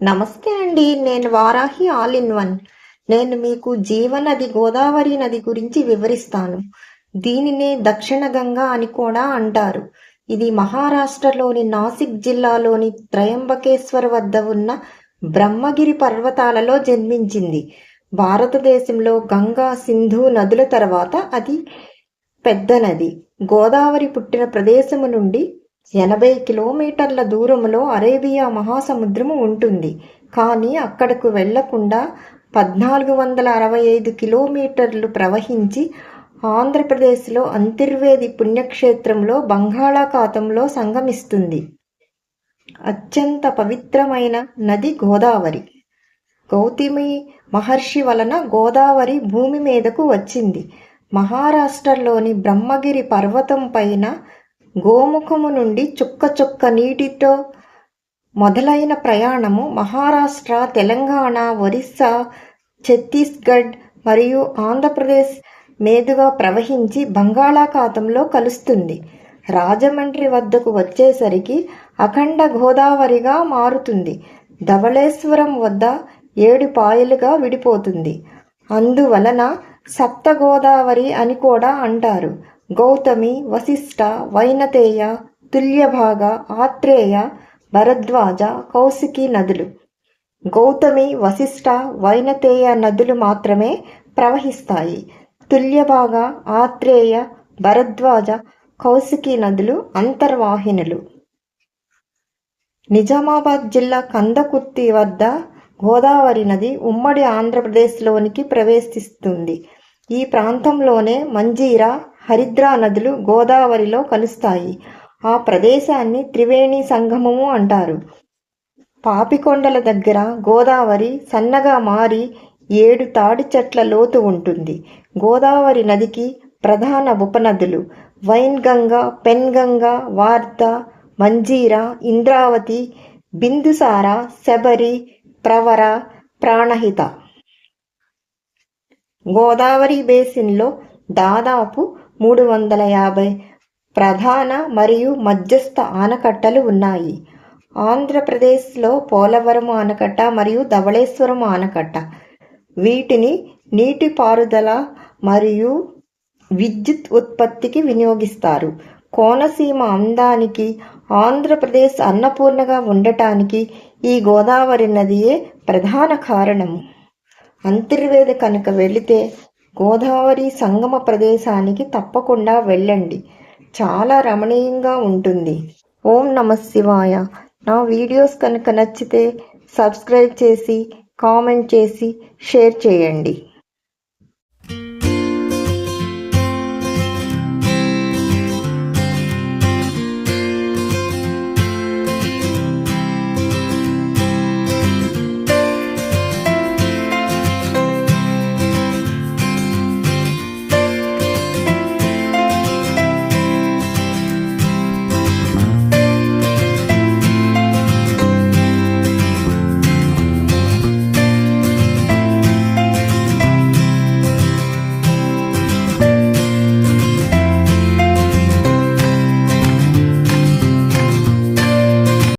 నమస్తే అండి. నేను వారాహి ఆల్ ఇన్ వన్. నేను మీకు జీవనది గోదావరి నది గురించి వివరిస్తాను. దీనినే దక్షిణ గంగా అని కూడా అంటారు. ఇది మహారాష్ట్రలోని నాసిక్ జిల్లాలోని త్రయంబకేశ్వర్ వద్ద ఉన్న బ్రహ్మగిరి పర్వతాలలో జన్మించింది. భారతదేశంలో గంగా, సింధు నదుల తర్వాత అది పెద్ద నది. గోదావరి పుట్టిన ప్రదేశము నుండి 80 కిలోమీటర్ల దూరంలో అరేబియా మహాసముద్రము ఉంటుంది. కానీ అక్కడకు వెళ్లకుండా 1465 కిలోమీటర్లు ప్రవహించి ఆంధ్రప్రదేశ్లో అంతర్వేది పుణ్యక్షేత్రంలో బంగాళాఖాతంలో సంగమిస్తుంది. అత్యంత పవిత్రమైన నది గోదావరి. గౌతమి మహర్షి వలన గోదావరి భూమి మీదకు వచ్చింది. మహారాష్ట్రలోని బ్రహ్మగిరి పర్వతం పైన గోముఖము నుండి చుక్క చుక్క నీటితో మొదలైన ప్రయాణము మహారాష్ట్ర, తెలంగాణ, ఒరిస్సా, ఛత్తీస్గఢ్ మరియు ఆంధ్రప్రదేశ్ మీదుగా ప్రవహించి బంగాళాఖాతంలో కలుస్తుంది. రాజమండ్రి వద్దకు వచ్చేసరికి అఖండ గోదావరిగా మారుతుంది. ధవళేశ్వరం వద్ద 7 పాయలుగా విడిపోతుంది. అందువలన సప్త గోదావరి అని కూడా అంటారు. గౌతమి, వశిష్ఠ, వైనతేయ, తుల్యభాగ, ఆత్రేయ, భరద్వాజ, కౌశికి నదులు. గౌతమి, వశిష్ఠ, వైనతేయ నదులు మాత్రమే ప్రవహిస్తాయి. తుల్యభాగ, ఆత్రేయ, భరద్వాజ, కౌశికి నదులు అంతర్వాహినులు. నిజామాబాద్ జిల్లా కందకుర్తి వద్ద గోదావరి నది ఉమ్మడి ఆంధ్రప్రదేశ్లోనికి ప్రవేశిస్తుంది. ఈ ప్రాంతంలోనే మంజీరా, హరిద్రా నదులు గోదావరిలో కలుస్తాయి. ఆ ప్రదేశాన్ని త్రివేణి సంగమము అంటారు. పాపికొండల దగ్గర గోదావరి సన్నగా మారి 7 తాడి చెట్ల లోతు ఉంటుంది. గోదావరి నదికి ప్రధాన ఉపనదులు వైన్గంగా, పెన్గంగా, వార్ధా, మంజీరా, ఇంద్రావతి, బిందుసార, శబరి, ప్రవర, ప్రాణహిత. గోదావరి బేసిన్లో దాదాపు 350 ప్రధాన మరియు మధ్యస్థ ఆనకట్టలు ఉన్నాయి. ఆంధ్రప్రదేశ్లో పోలవరం ఆనకట్ట మరియు ధవళేశ్వరం ఆనకట్ట. వీటిని నీటిపారుదల మరియు విద్యుత్ ఉత్పత్తికి వినియోగిస్తారు. కోనసీమ అందానికి, ఆంధ్రప్రదేశ్ అన్నపూర్ణగా ఉండటానికి ఈ గోదావరి నదియే ప్రధాన కారణము. అంతర్వేది కనుక వెళితే గోదావరి సంగమ ప్రదేశానికి తప్పకుండా వెళ్ళండి. చాలా రమణీయంగా ఉంటుంది. ఓం నమః శివాయ. నా వీడియోస్ కనుక నచ్చితే సబ్స్క్రైబ్ చేసి, కామెంట్ చేసి, షేర్ చేయండి.